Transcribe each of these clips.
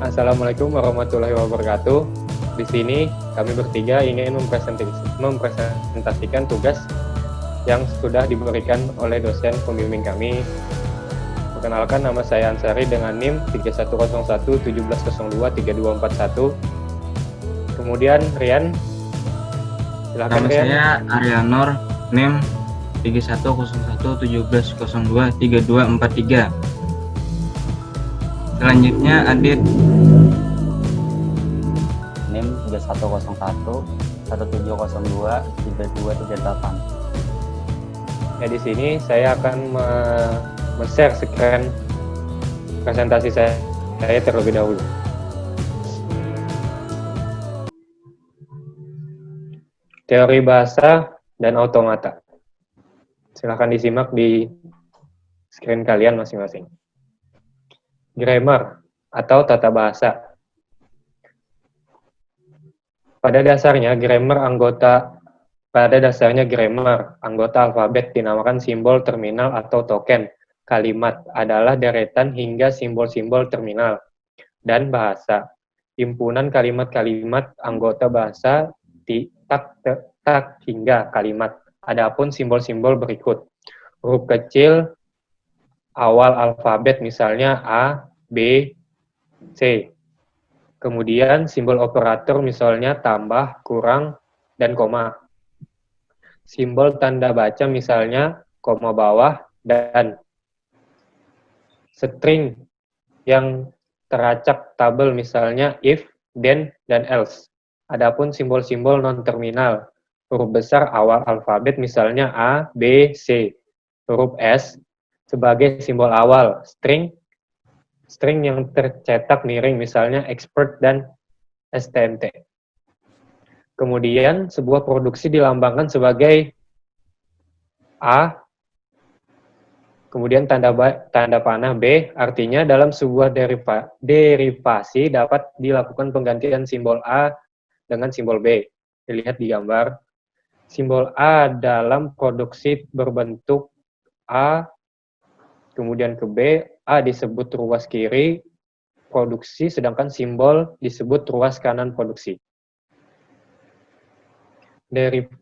Assalamualaikum warahmatullahi wabarakatuh. Di sini kami bertiga ingin mempresentasikan tugas yang sudah diberikan oleh dosen pembimbing kami. Perkenalkan, nama saya Ansari dengan NIM 3101-1702-3241. Kemudian Rian, silakan Nama Rian. saya Arianor, NIM 3101-1702-3243. Selanjutnya Adit. NIM 3101-1702-3238. Ya, di sini saya akan share screen presentasi saya terlebih dahulu. Teori bahasa dan automata. Silahkan disimak di screen kalian masing-masing. Grammar atau tata bahasa. Pada dasarnya grammar anggota alfabet dinamakan simbol terminal atau token. Kalimat adalah deretan hingga simbol-simbol terminal. Dan bahasa, himpunan kalimat-kalimat anggota bahasa tak hingga kalimat. Adapun simbol-simbol berikut. Huruf kecil awal alfabet misalnya A, B, C. Kemudian simbol operator misalnya tambah, kurang, dan koma. Simbol tanda baca misalnya koma bawah dan string yang teracak tabel misalnya if, then, dan else. Adapun simbol-simbol non-terminal, huruf besar awal alfabet misalnya A, B, C. Huruf S sebagai simbol awal, string yang tercetak miring misalnya expert dan STMT. Kemudian sebuah produksi dilambangkan sebagai A, kemudian tanda panah B, artinya dalam sebuah derivasi dapat dilakukan penggantian simbol A dengan simbol B. Dilihat di gambar. Simbol A dalam produksi berbentuk A, kemudian ke B, A disebut ruas kiri produksi, sedangkan simbol disebut ruas kanan produksi.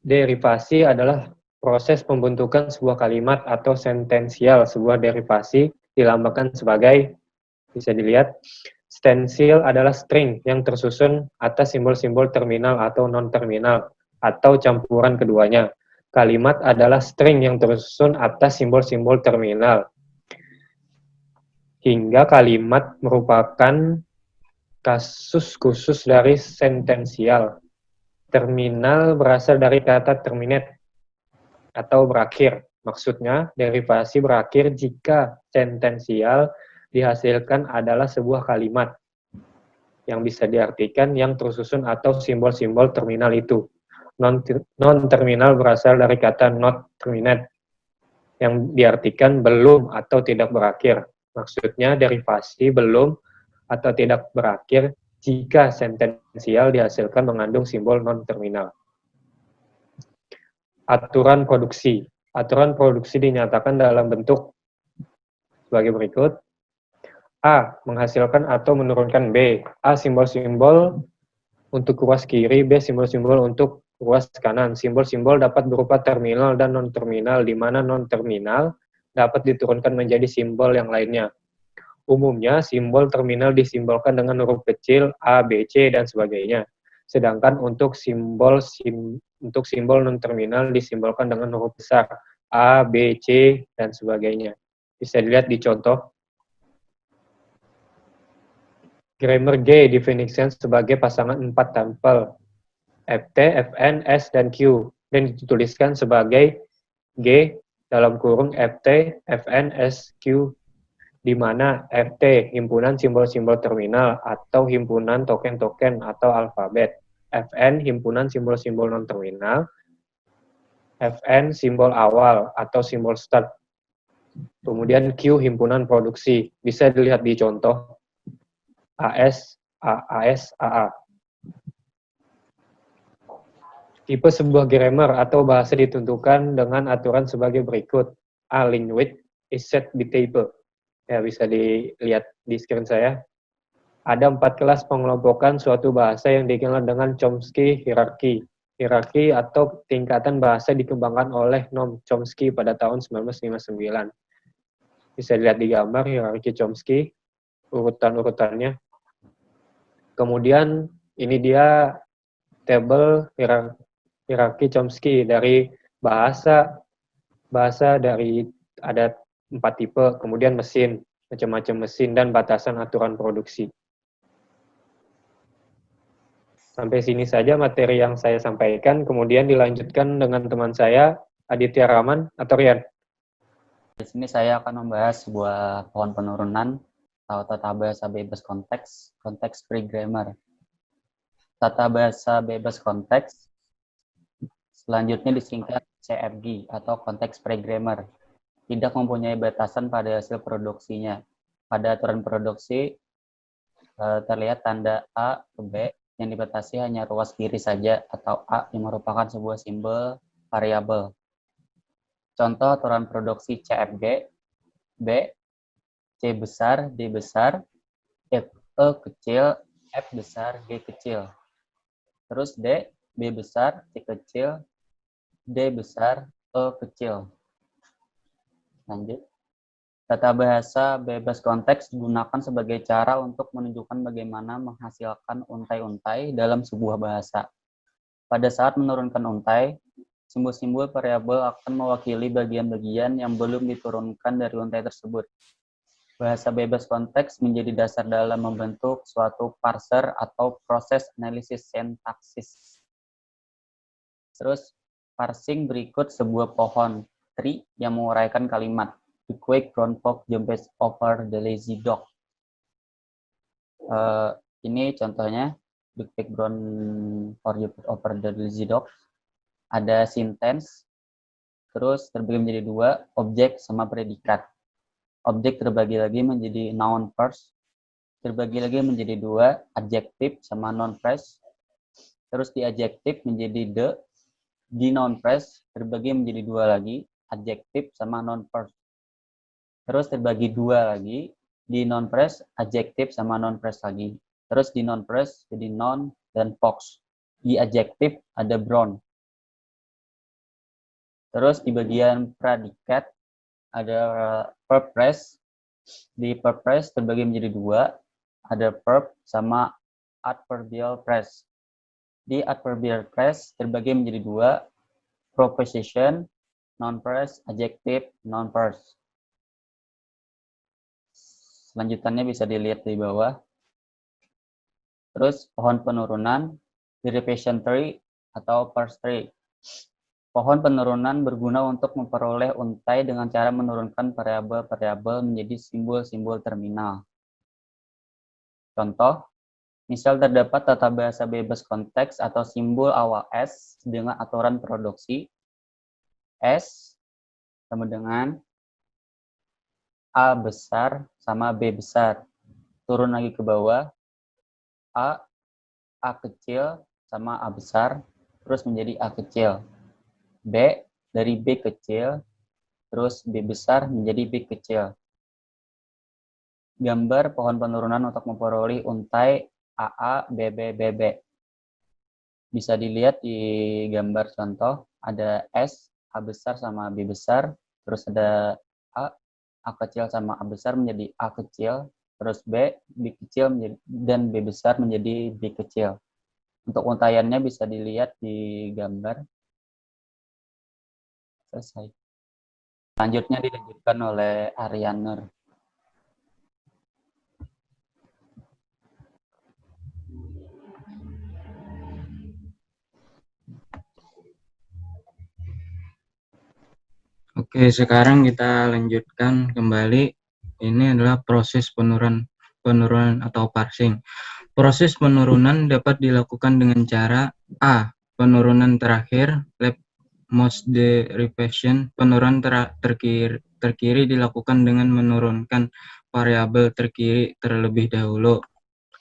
Derivasi adalah proses pembentukan sebuah kalimat atau sentensial. Sebuah derivasi dilambangkan sebagai, bisa dilihat, stensil adalah string yang tersusun atas simbol-simbol terminal atau non-terminal, atau campuran keduanya. Kalimat adalah string yang tersusun atas simbol-simbol terminal. Hingga kalimat merupakan kasus khusus dari sentensial. Terminal berasal dari kata terminate atau berakhir. Maksudnya, derivasi berakhir jika sentensial dihasilkan adalah sebuah kalimat yang bisa diartikan yang tersusun atau simbol-simbol terminal itu. Non-terminal berasal dari kata not terminate yang diartikan belum atau tidak berakhir. Maksudnya, derivasi belum atau tidak berakhir jika sentensial dihasilkan mengandung simbol non-terminal. Aturan produksi. Aturan produksi dinyatakan dalam bentuk sebagai berikut. A. Menghasilkan atau menurunkan B. A. Simbol-simbol untuk ruas kiri, B. Simbol-simbol untuk ruas kanan. Simbol-simbol dapat berupa terminal dan non-terminal, di mana non-terminal dapat diturunkan menjadi simbol yang lainnya. Umumnya, simbol terminal disimbolkan dengan huruf kecil A, B, C, dan sebagainya. Sedangkan untuk simbol non-terminal disimbolkan dengan huruf besar A, B, C, dan sebagainya. Bisa dilihat di contoh. Grammar G definisikan sebagai pasangan 4 tempel FT, Fn, S, dan Q, dan dituliskan sebagai G dalam kurung FT, Fn, S, Q, di mana FT himpunan simbol-simbol terminal atau himpunan token-token atau alfabet, Fn himpunan simbol-simbol non-terminal, Fn simbol awal atau simbol start, kemudian Q himpunan produksi. Bisa dilihat di contoh AS, AAS, AA. Tipe sebuah grammar atau bahasa ditentukan dengan aturan sebagai berikut. A. Language is set by table. Ya, bisa dilihat di screen saya. Ada 4 kelas pengelompokan suatu bahasa yang dikenal dengan Chomsky hierarchy. Hierarki atau tingkatan bahasa dikembangkan oleh Noam Chomsky pada tahun 1959. Bisa dilihat di gambar hierarki Chomsky, urutan-urutannya. Kemudian ini dia tabel hierarki Chomsky dari bahasa dari ada 4 tipe, kemudian mesin, macam-macam mesin, dan batasan aturan produksi. Sampai sini saja materi yang saya sampaikan, kemudian dilanjutkan dengan teman saya, Aditya Rahman atau Rian. Di sini saya akan membahas sebuah pohon penurunan atau tata bahasa bebas konteks, konteks free grammar. Tata bahasa bebas konteks selanjutnya disingkat CFG atau konteks free grammar. Tidak mempunyai batasan pada hasil produksinya. Pada aturan produksi terlihat tanda A ke B yang dibatasi hanya ruas kiri saja atau A yang merupakan sebuah simbol variabel. Contoh aturan produksi CFG, B, C besar, D besar, F, E kecil, F besar, G kecil. Terus D, B besar, C kecil, D besar, E kecil. Lanjut. Tata bahasa bebas konteks digunakan sebagai cara untuk menunjukkan bagaimana menghasilkan untai-untai dalam sebuah bahasa. Pada saat menurunkan untai, simbol-simbol variabel akan mewakili bagian-bagian yang belum diturunkan dari untai tersebut. Bahasa bebas konteks menjadi dasar dalam membentuk suatu parser atau proses analisis sintaksis. Terus, parsing berikut sebuah pohon tree yang menguraikan kalimat. The quick brown fox jumps over the lazy dog. Ini contohnya, the quick brown fox jumps over the lazy dog. Ada sentence, terus terbagi menjadi dua, objek sama predikat. Objek terbagi lagi menjadi noun first, terbagi lagi menjadi dua, adjektif sama noun phrase. Terus di adjektif menjadi the, di noun phrase terbagi menjadi dua lagi, adjektif sama noun first. Terus terbagi dua lagi, di noun phrase, adjektif sama noun phrase lagi. Terus di noun phrase jadi noun dan fox. Di adjektif ada brown. Terus di bagian predikat ada verb phrase. Di verb phrase terbagi menjadi dua, ada verb sama adverbial phrase. Di adverbial phrase terbagi menjadi dua, proposition, noun phrase, adjective, noun phrase. Selanjutannya bisa dilihat di bawah. Terus pohon penurunan, derivation tree atau parse tree. Pohon penurunan berguna untuk memperoleh untai dengan cara menurunkan variabel-variabel menjadi simbol-simbol terminal. Contoh, misal terdapat tata bahasa bebas konteks atau simbol awal S dengan aturan produksi S sama dengan A besar sama B besar. Turun lagi ke bawah, A kecil sama A besar, terus menjadi A kecil. B dari B kecil, terus B besar menjadi B kecil. Gambar pohon penurunan untuk memperoleh untai AA, BB, BB. Bisa dilihat di gambar contoh, ada S, A besar sama B besar, terus ada A kecil sama A besar menjadi A kecil, terus B kecil menjadi, dan B besar menjadi B kecil. Untuk untaiannya bisa dilihat di gambar. Selesai. Selanjutnya dilanjutkan oleh Aryan Nur. Oke, sekarang kita lanjutkan kembali. Ini adalah proses penurunan atau parsing. Proses penurunan dapat dilakukan dengan cara A. Penurunan terakhir, left most derivation. Penurunan terkiri dilakukan dengan menurunkan variabel terkiri terlebih dahulu.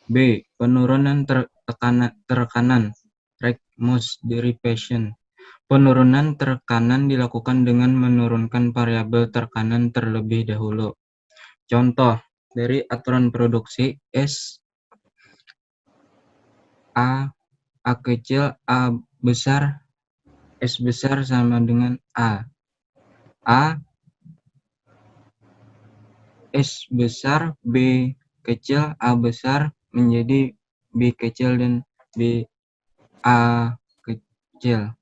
B. Penurunan tekanan, right most derivation. Penurunan tekanan dilakukan dengan menurunkan variabel tekanan terlebih dahulu. Contoh dari aturan produksi S A kecil, A besar, S besar sama dengan A. S besar, B kecil, A besar menjadi B kecil dan A kecil.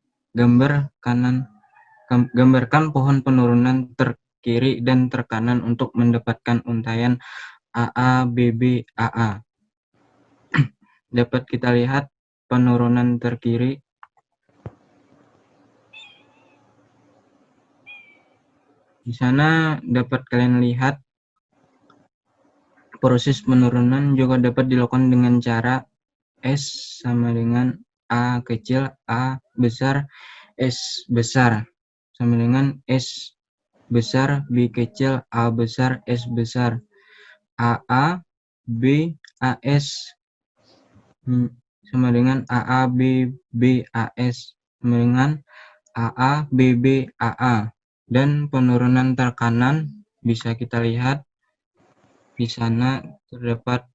Gambarkan pohon penurunan terkiri dan terkanan untuk mendapatkan untaian AA, BB, AA. Dapat kita lihat penurunan terkiri. Di sana dapat kalian lihat proses penurunan juga dapat dilakukan dengan cara S sama dengan A kecil, A besar, S besar. Sama dengan S besar, B kecil, A besar, S besar. AA, B, AS sama dengan AA, B, B, AS. Sama dengan AA, BB, AA. Dan penurunan terkanan bisa kita lihat di sana terdapat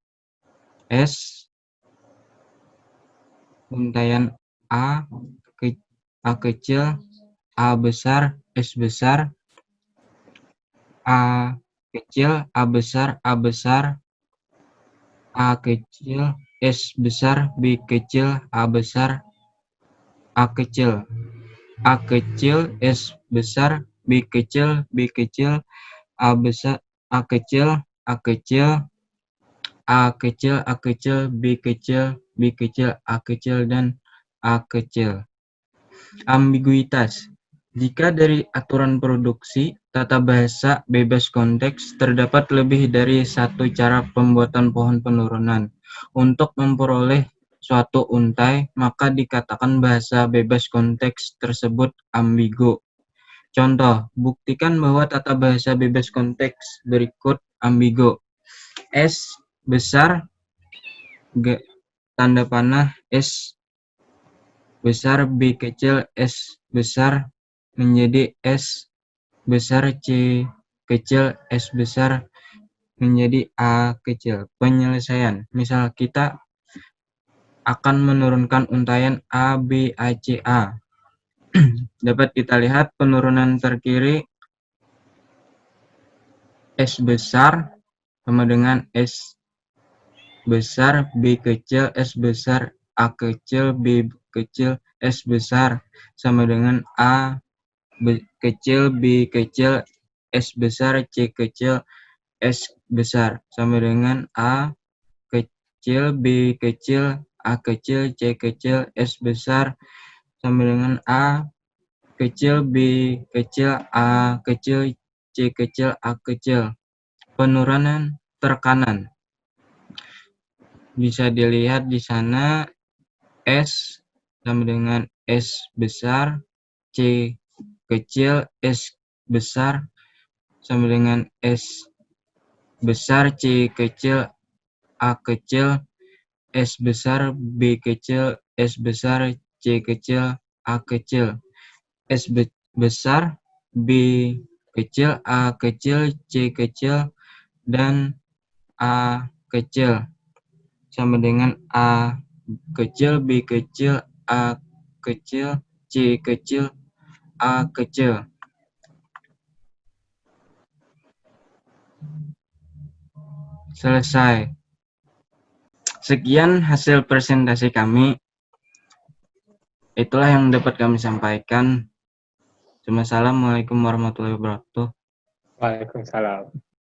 S, untaian A kecil, A besar, S besar, A kecil, A besar, A besar, A kecil, S besar, B kecil, A besar, A kecil, A kecil, S besar, B kecil, B kecil, A besar, A kecil, A kecil, A kecil, A kecil, B kecil, B kecil, A kecil, dan A kecil. Ambiguitas. Jika dari aturan produksi tata bahasa bebas konteks terdapat lebih dari satu cara pembuatan pohon penurunan untuk memperoleh suatu untai, maka dikatakan bahasa bebas konteks tersebut ambigu. Contoh, buktikan bahwa tata bahasa bebas konteks berikut ambigu. S besar, tanda panah, S besar, B kecil, S besar menjadi S besar, C kecil, S besar menjadi A kecil. Penyelesaian. Misal kita akan menurunkan untaian A, B, A, C, A. Dapat kita lihat penurunan terkiri S besar sama dengan S besar, B kecil, S besar, A kecil, B kecil, S besar sama dengan A kecil, B kecil, S besar, C kecil, S besar sama dengan A kecil, B kecil, A kecil, C kecil, S besar sama dengan A kecil, B kecil, A kecil, C kecil, A kecil. Penurunan terkanan. Bisa dilihat di sana S sama dengan S besar, C kecil, S besar sama dengan S besar, C kecil, A kecil, S besar, B kecil, S besar, C kecil, A kecil. S besar, B kecil, A kecil, C kecil, dan A kecil. Sama dengan A kecil, B kecil, A kecil, C kecil, A kecil. Selesai. Sekian hasil presentasi kami. Itulah yang dapat kami sampaikan. Assalamualaikum warahmatullahi wabarakatuh. Waalaikumsalam.